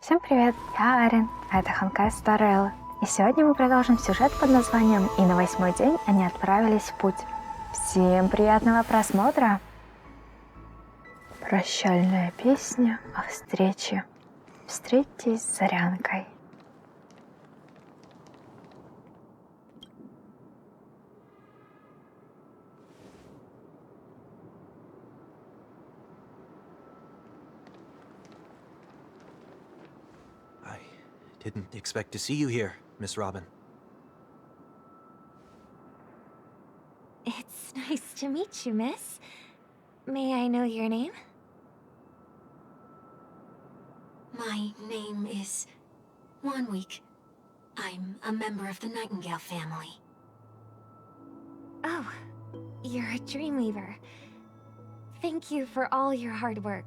Всем привет, я Арин, а это Honkai Старелла. И сегодня мы продолжим сюжет под названием «И на восьмой день они отправились в путь». Всем приятного просмотра! Прощальная песня о встрече. Встретитесь с Зарянкой. Didn't expect to see you here, Miss Robin. It's nice to meet you, miss. May I know your name? My name is Wanweek. I'm a member of the Nightingale family. Oh, you're a dreamweaver. Thank you for all your hard work.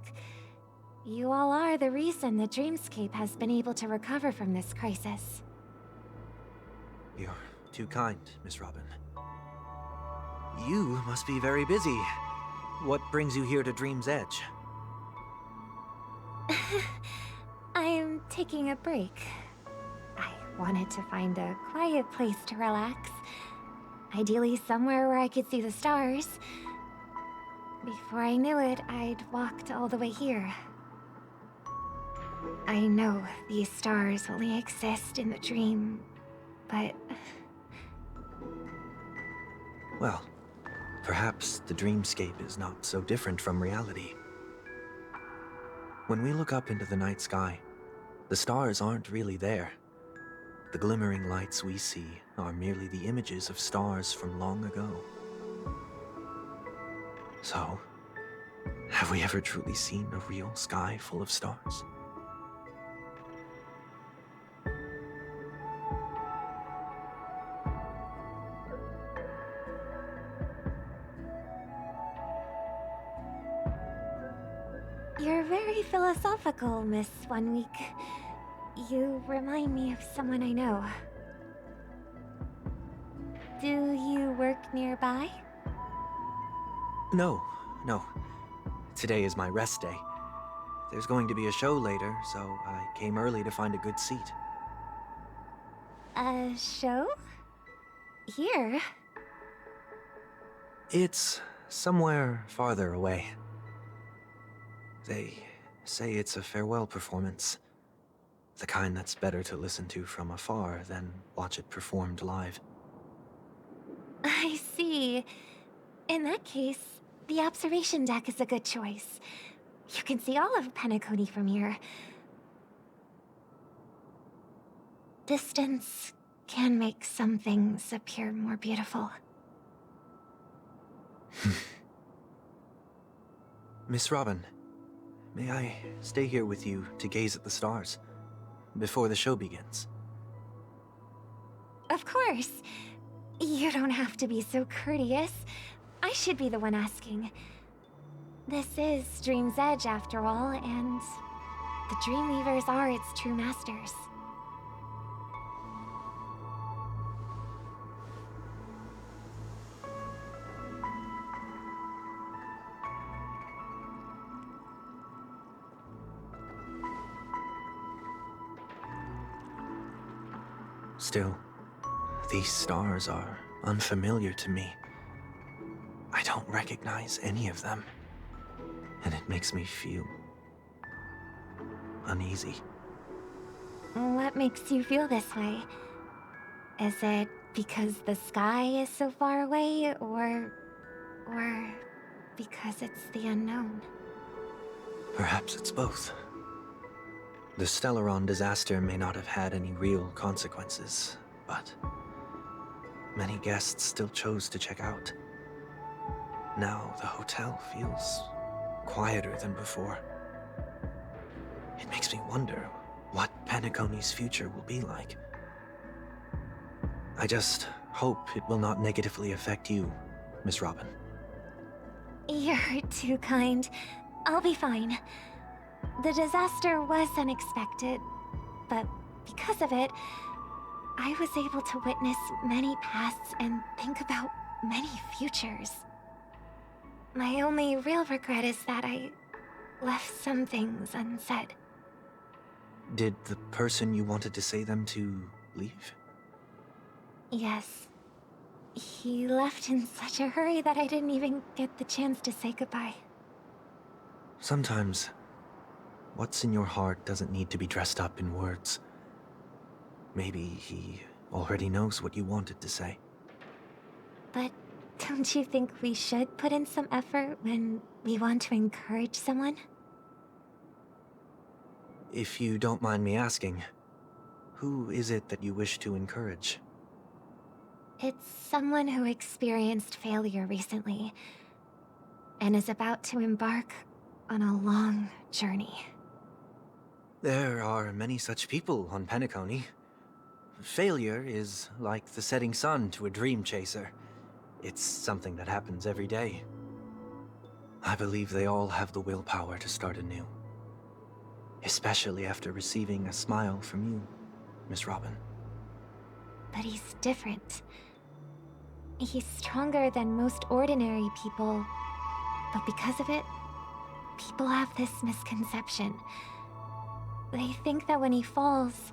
You all are the reason the dreamscape has been able to recover from this crisis. You're too kind, Miss Robin. You must be very busy. What brings you here to Dream's Edge? I'm taking a break. I wanted to find a quiet place to relax. Ideally somewhere where I could see the stars. Before I knew it, I'd walked all the way here. I know these stars only exist in the dream, but... Well, perhaps the dreamscape is not so different from reality. When we look up into the night sky, the stars aren't really there. The glimmering lights we see are merely the images of stars from long ago. So, have we ever truly seen a real sky full of stars? You're very philosophical, Miss Wanweek. You remind me of someone I know. Do you work nearby? No. Today is my rest day. There's going to be a show later, so I came early to find a good seat. A show? Here? It's somewhere farther away. They say it's a farewell performance. The kind that's better to listen to from afar than watch it performed live. I see. In that case, the observation deck is a good choice. You can see all of Penaconii from here. Distance can make some things appear more beautiful. Miss Robin, may I stay here with you to gaze at the stars before the show begins? Of course. You don't have to be so courteous. I should be the one asking. This is Dream's Edge, after all, and the Dreamweavers are its true masters. Still, these stars are unfamiliar to me. I don't recognize any of them, and it makes me feel uneasy. What makes you feel this way? Is it because the sky is so far away, or because it's the unknown? Perhaps it's both. The Stellaron disaster may not have had any real consequences, but many guests still chose to check out. Now the hotel feels quieter than before. It makes me wonder what Penaconii's future will be like. I just hope it will not negatively affect you, Miss Robin. You're too kind. I'll be fine. The disaster was unexpected, but because of it, I was able to witness many pasts and think about many futures. My only real regret is that I left some things unsaid. Did the person you wanted to say them to leave? Yes. He left in such a hurry that I didn't even get the chance to say goodbye. Sometimes, what's in your heart doesn't need to be dressed up in words. Maybe he already knows what you wanted to say. But don't you think we should put in some effort when we want to encourage someone? If you don't mind me asking, who is it that you wish to encourage? It's someone who experienced failure recently and is about to embark on a long journey. There are many such people on Penaconii. Failure is like the setting sun to a dream chaser. It's something that happens every day. I believe they all have the willpower to start anew. Especially after receiving a smile from you, Miss Robin. But he's different. He's stronger than most ordinary people, but because of it, people have this misconception. They think that when he falls,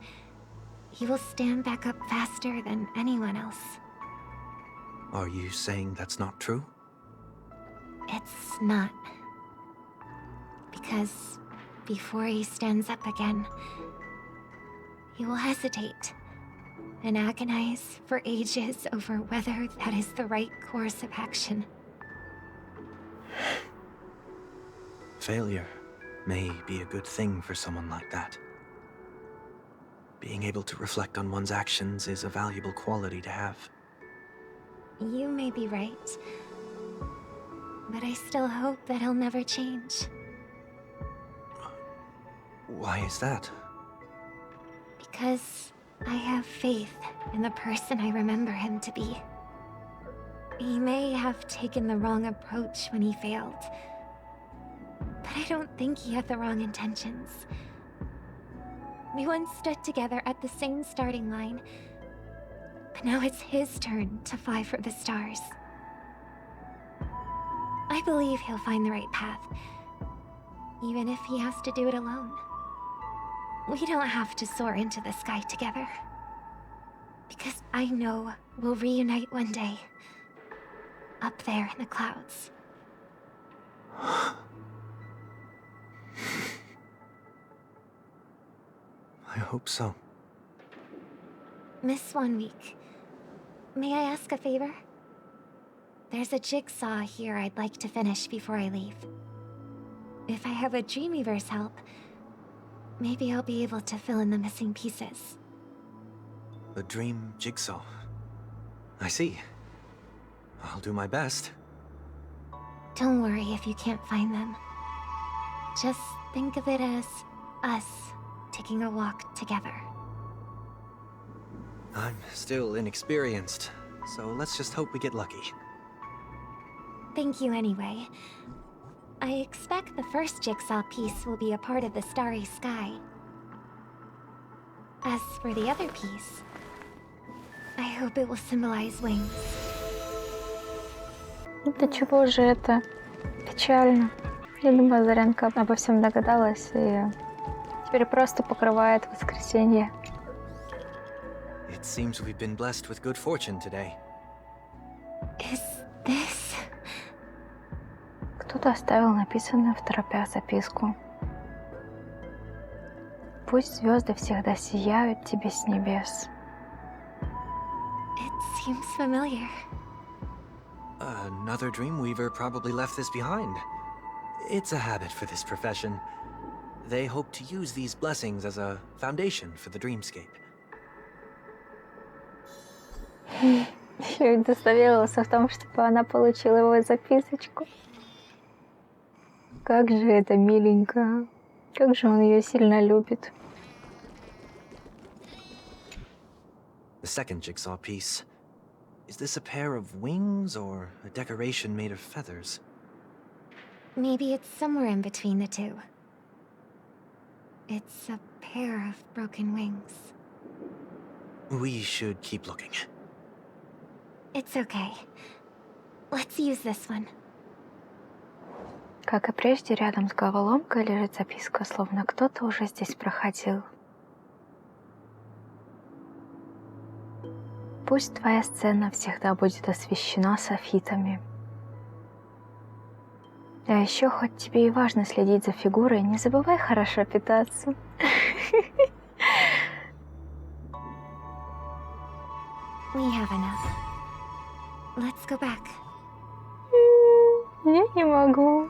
he will stand back up faster than anyone else. Are you saying that's not true? It's not. Because before he stands up again, he will hesitate and agonize for ages over whether that is the right course of action. Failure may be a good thing for someone like that. Being able to reflect on one's actions is a valuable quality to have. You may be right, but I still hope that he'll never change. Why is that? Because I have faith in the person I remember him to be. He may have taken the wrong approach when he failed, but I don't think he had the wrong intentions. We once stood together at the same starting line, but now it's his turn to fly for the stars. I believe he'll find the right path, even if he has to do it alone. We don't have to soar into the sky together, because I know we'll reunite one day, up there in the clouds. I hope so. Miss 1 week, may I ask a favor? There's a jigsaw here I'd like to finish before I leave. If I have a Dreamweaver's help, maybe I'll be able to fill in the missing pieces. A dream jigsaw. I see. I'll do my best. Don't worry if you can't find them. Just think of it as us taking a walk together. I'm still inexperienced, so let's just hope we get lucky. Thank you anyway. I expect the first jigsaw piece will be a part of the starry sky. As for the other piece, I hope it will symbolize wings. До чего же это печально? Я думаю, Зарянка обо всем догадалась и теперь просто покрывает воскресенье. It seems we've been blessed with good fortune today. Is this... Кто-то оставил написанную второпях записку. Пусть звезды всегда сияют тебе с небес. It seems familiar. Another Dreamweaver probably left this behind. It's a habit for this profession. They hope to use these blessings as a foundation for the dreamscape. Еще и удостоверился в том, чтобы она получила его записочку. Как же это миленько. Как же он ее сильно любит. The second jigsaw piece. Is this a pair of wings or a decoration made of feathers? Maybe it's somewhere in between the two. It's a pair of broken wings. We should keep looking. It's okay. Let's use this one. Как и прежде, рядом с головоломкой лежит записка, словно кто-то уже здесь проходил. Пусть твоя сцена всегда будет освещена софитами. А еще, хоть тебе и важно следить за фигурой, не забывай хорошо питаться. We have enough. Let's go back. Я не могу.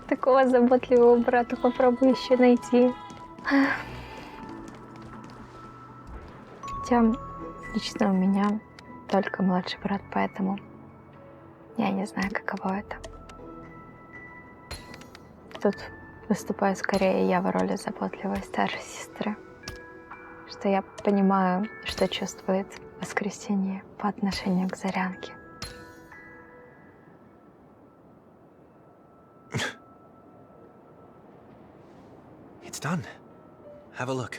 Такого заботливого брата попробую еще найти. Хотя лично у меня только младший брат, поэтому я не знаю, каково это. Тут выступаю скорее я в роли заботливой старшей сестры, что я понимаю, что чувствует Воскресенье по отношению к Зарянке. It's done. Have a look.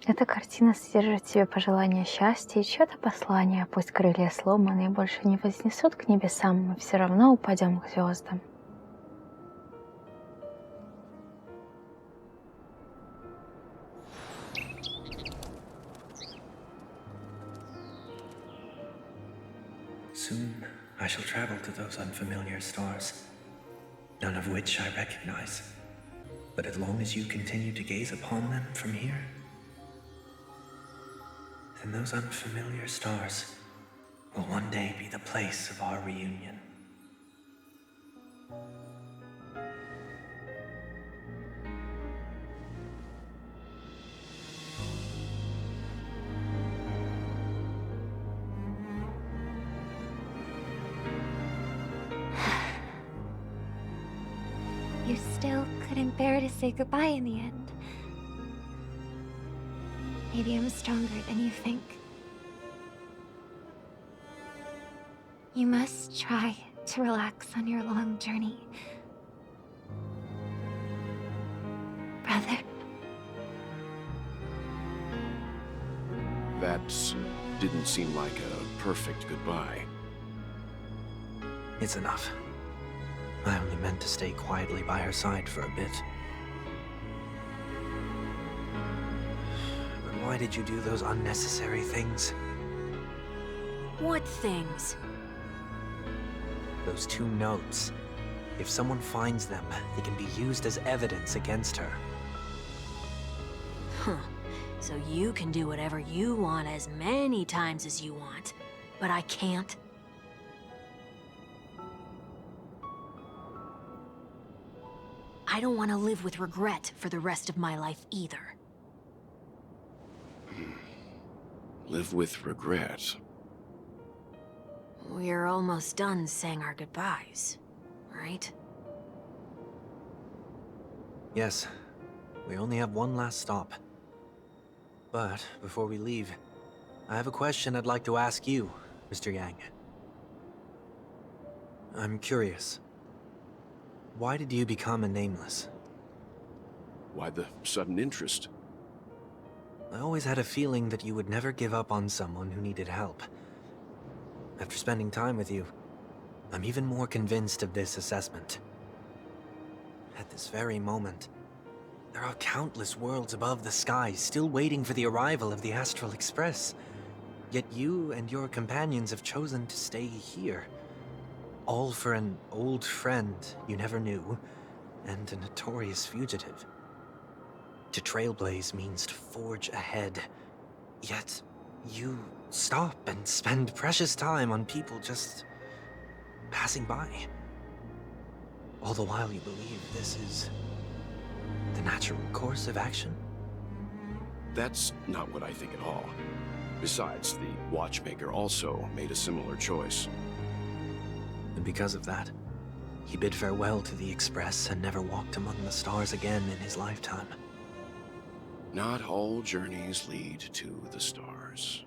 Эта картина содержит в себе пожелание счастья и чье-то послание. Пусть крылья сломаны и больше не вознесут к небесам, мы все равно упадем к звездам. Soon I shall travel to those unfamiliar stars, none of which I recognize. But as long as you continue to gaze upon them from here, then those unfamiliar stars will one day be the place of our reunion. You still couldn't bear to say goodbye in the end. Maybe I'm stronger than you think. You must try to relax on your long journey. Brother. That didn't seem like a perfect goodbye. It's enough. I only meant to stay quietly by her side for a bit. But why did you do those unnecessary things? What things? Those 2 notes. If someone finds them, they can be used as evidence against her. Huh. So you can do whatever you want as many times as you want, but I can't? I don't want to live with regret for the rest of my life either. Live with regret. We're almost done saying our goodbyes, right? Yes, we only have one last stop. But before we leave, I have a question I'd like to ask you, Mr. Yang. I'm curious. Why did you become a nameless? Why the sudden interest? I always had a feeling that you would never give up on someone who needed help. After spending time with you, I'm even more convinced of this assessment. At this very moment, there are countless worlds above the sky still waiting for the arrival of the Astral Express. Yet you and your companions have chosen to stay here. All for an old friend you never knew, and a notorious fugitive. To trailblaze means to forge ahead. Yet, you stop and spend precious time on people just passing by. All the while you believe this is the natural course of action? That's not what I think at all. Besides, the watchmaker also made a similar choice. And because of that, he bid farewell to the Express and never walked among the stars again in his lifetime. Not all journeys lead to the stars.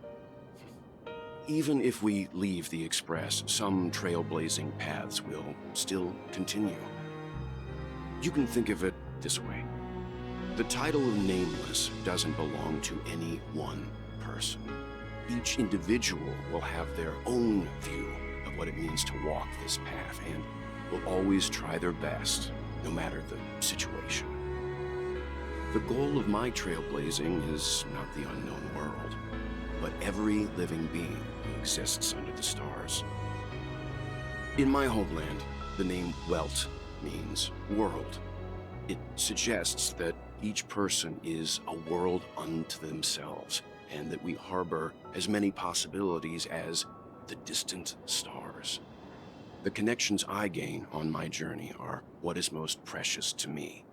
Even if we leave the Express, some trailblazing paths will still continue. You can think of it this way. The title of Nameless doesn't belong to any one person. Each individual will have their own view of what it means to walk this path, and will always try their best, no matter the situation. The goal of my trailblazing is not the unknown world, but every living being who exists under the stars. In my homeland, the name Welt means world. It suggests that each person is a world unto themselves, and that we harbor as many possibilities as the distant stars. The connections I gain on my journey are what is most precious to me.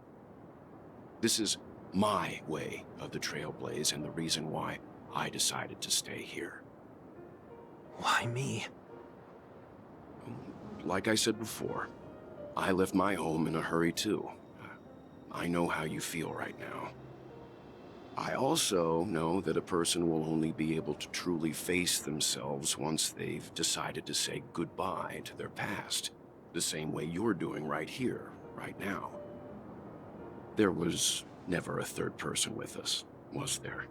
This is my way of the trailblaze and the reason why I decided to stay here. Why me? Like I said before, I left my home in a hurry too. I know how you feel right now. I also know that a person will only be able to truly face themselves once they've decided to say goodbye to their past, the same way you're doing right here, right now. There was never a third person with us, was there?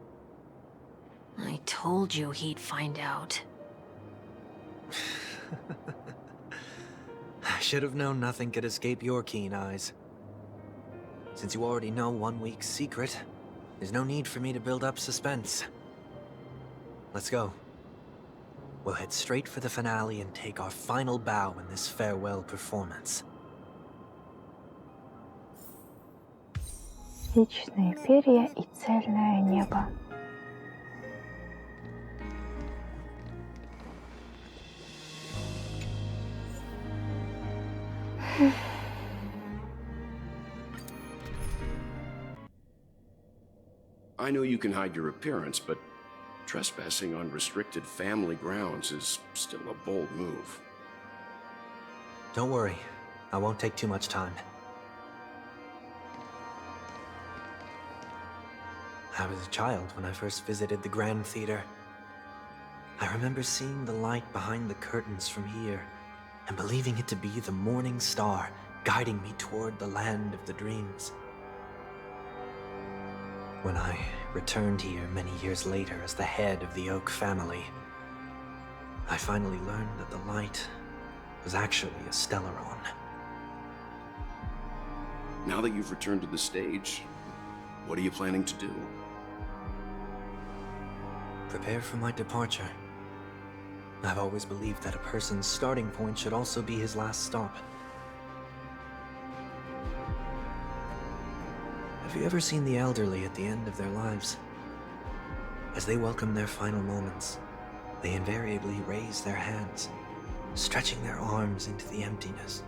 I told you he'd find out. I should have known nothing could escape your keen eyes. Since you already know 1 week's secret, there's no need for me to build up suspense. Let's go. We'll head straight for the finale and take our final bow in this farewell performance. Вечные перья и цельное небо. I know you can hide your appearance, but trespassing on restricted family grounds is still a bold move. Don't worry, I won't take too much time. I was a child when I first visited the Grand Theater. I remember seeing the light behind the curtains from here, and believing it to be the morning star guiding me toward the land of the dreams. When I returned here many years later as the head of the Oak family, I finally learned that the light was actually a stellaron. Now that you've returned to the stage, what are you planning to do? Prepare for my departure. I've always believed that a person's starting point should also be his last stop. Have you ever seen the elderly at the end of their lives? As they welcome their final moments, they invariably raise their hands, stretching their arms into the emptiness.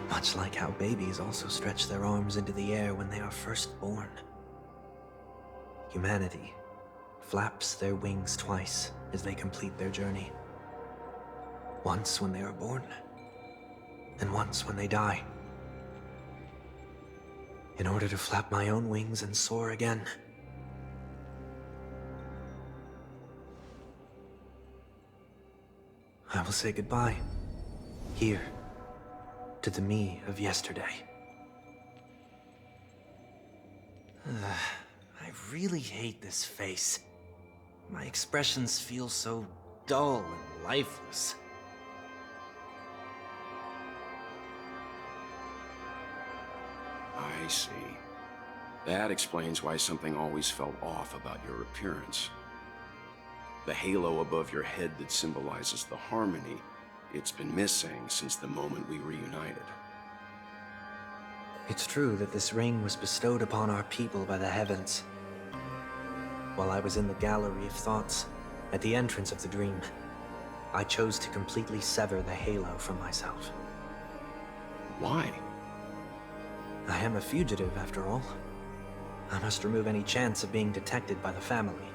Much like how babies also stretch their arms into the air when they are first born. Humanity flaps their wings twice as they complete their journey. Once when they are born, and once when they die. In order to flap my own wings and soar again. I will say goodbye, here, to the me of yesterday. I really hate this face. My expressions feel so dull and lifeless. I see. That explains why something always felt off about your appearance. The halo above your head that symbolizes the harmony, it's been missing since the moment we reunited. It's true that this ring was bestowed upon our people by the heavens. While I was in the gallery of thoughts, at the entrance of the dream, I chose to completely sever the halo from myself. Why? I am a fugitive, after all. I must remove any chance of being detected by the family.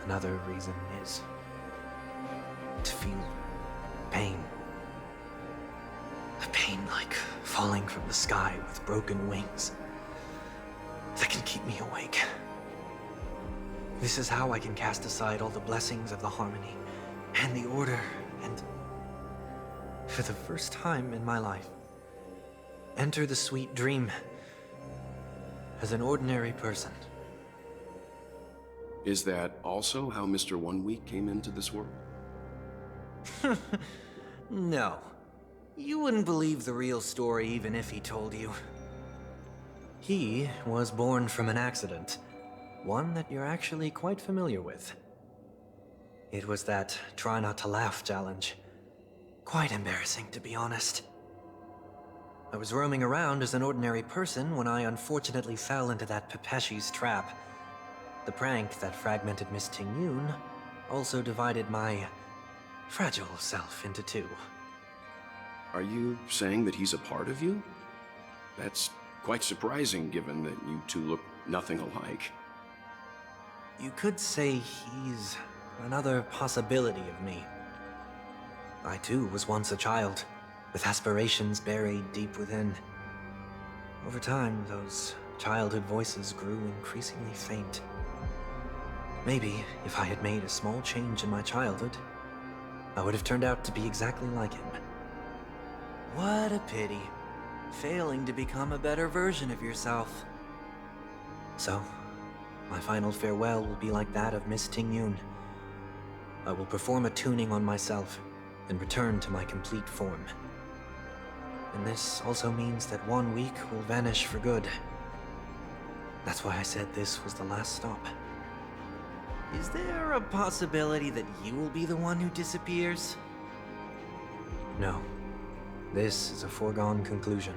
Another reason is to feel pain. A pain like falling from the sky with broken wings that can keep me awake. This is how I can cast aside all the blessings of the harmony and the order and, for the first time in my life, enter the sweet dream as an ordinary person. Is that also how Mr. 1 Week came into this world? No. You wouldn't believe the real story even if he told you. He was born from an accident. One that you're actually quite familiar with. It was that try not to laugh challenge. Quite embarrassing, to be honest. I was roaming around as an ordinary person when I unfortunately fell into that Pepeshi's trap. The prank that fragmented Miss Ting-Yoon also divided my fragile self into two. Are you saying that he's a part of you? That's quite surprising given that you two look nothing alike. You could say he's another possibility of me. I too was once a child, with aspirations buried deep within. Over time, those childhood voices grew increasingly faint. Maybe if I had made a small change in my childhood, I would have turned out to be exactly like him. What a pity, failing to become a better version of yourself. So, my final farewell will be like that of Miss Ting-Yoon. I will perform a tuning on myself and return to my complete form. And this also means that 1 week will vanish for good. That's why I said this was the last stop. Is there a possibility that you will be the one who disappears? No. This is a foregone conclusion.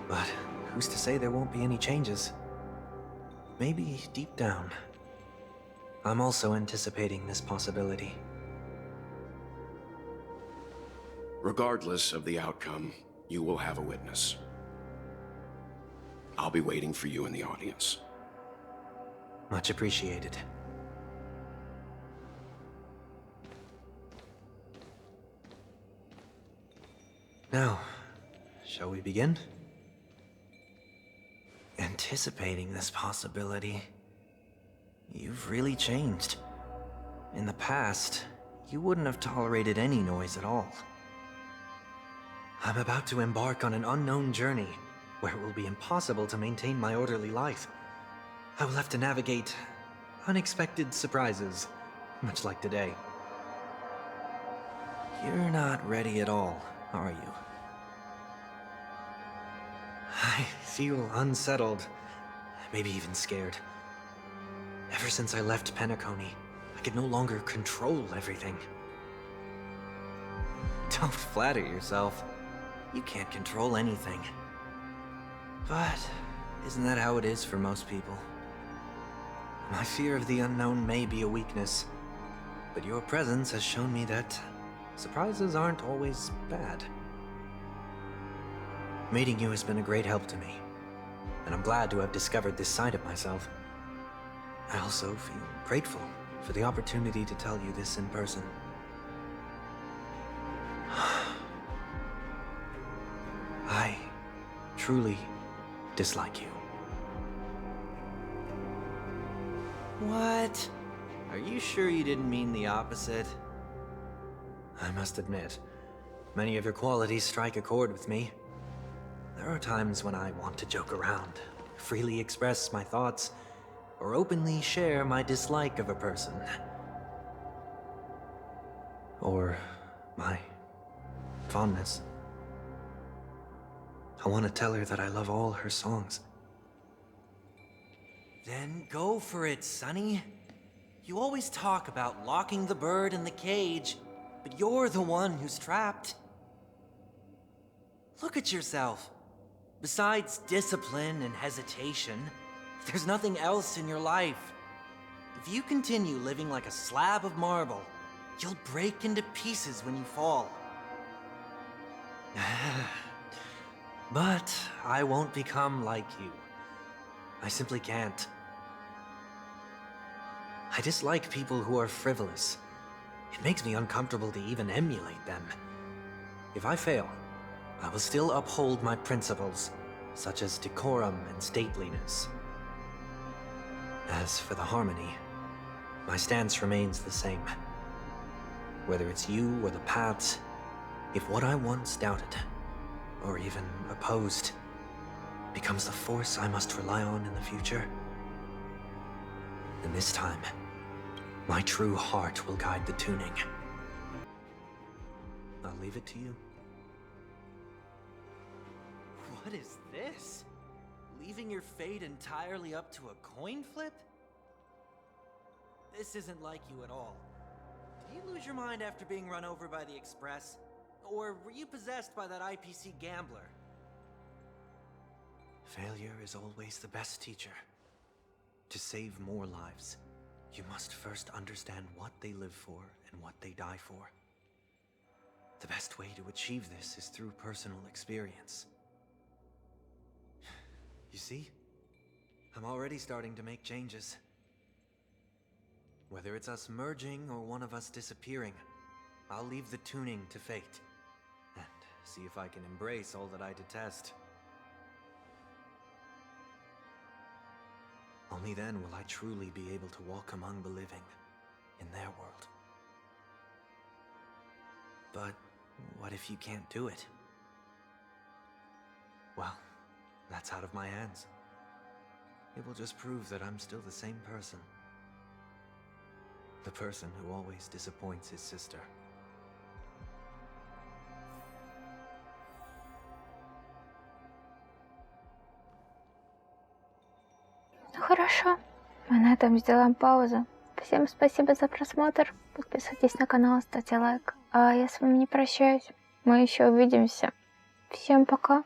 But who's to say there won't be any changes? Maybe deep down, I'm also anticipating this possibility. Regardless of the outcome, you will have a witness. I'll be waiting for you in the audience. Much appreciated. Now, shall we begin? Anticipating this possibility, you've really changed. In the past, you wouldn't have tolerated any noise at all. I'm about to embark on an unknown journey, where it will be impossible to maintain my orderly life. I will have to navigate unexpected surprises, much like today. You're not ready at all, are you? I feel unsettled, maybe even scared. Ever since I left Penaconii, I could no longer control everything. Don't flatter yourself. You can't control anything. But isn't that how it is for most people? My fear of the unknown may be a weakness, but your presence has shown me that surprises aren't always bad. Meeting you has been a great help to me, and I'm glad to have discovered this side of myself. I also feel grateful for the opportunity to tell you this in person. I truly dislike you. What? Are you sure you didn't mean the opposite? I must admit, many of your qualities strike a chord with me. There are times when I want to joke around, freely express my thoughts, or openly share my dislike of a person. Or my fondness. I want to tell her that I love all her songs. Then go for it, Sonny. You always talk about locking the bird in the cage, but you're the one who's trapped. Look at yourself. Besides discipline and hesitation, there's nothing else in your life. If you continue living like a slab of marble, you'll break into pieces when you fall. But I won't become like you. I simply can't. I dislike people who are frivolous. It makes me uncomfortable to even emulate them. If I fail, I will still uphold my principles, such as decorum and stateliness. As for the harmony, my stance remains the same. Whether it's you or the paths, if what I once doubted, or even opposed, becomes the force I must rely on in the future, then this time, my true heart will guide the tuning. leave it to you? What is this? Leaving your fate entirely up to a coin flip? This isn't like you at all. Did you lose your mind after being run over by the Express? Or were you possessed by that IPC gambler? Failure is always the best teacher. To save more lives, you must first understand what they live for and what they die for. The best way to achieve this is through personal experience. You see? I'm already starting to make changes. Whether it's us merging or one of us disappearing, I'll leave the tuning to fate. And see if I can embrace all that I detest. Only then will I truly be able to walk among the living, in their world. But what if you can't do it? Well, that's out of my hands. It will just prove that I'm still the same person. The person who always disappoints his sister. Ну хорошо, мы на этом сделаем паузу. Всем спасибо за просмотр. Подписывайтесь на канал, ставьте лайк. А я с вами не прощаюсь. Мы еще увидимся. Всем пока.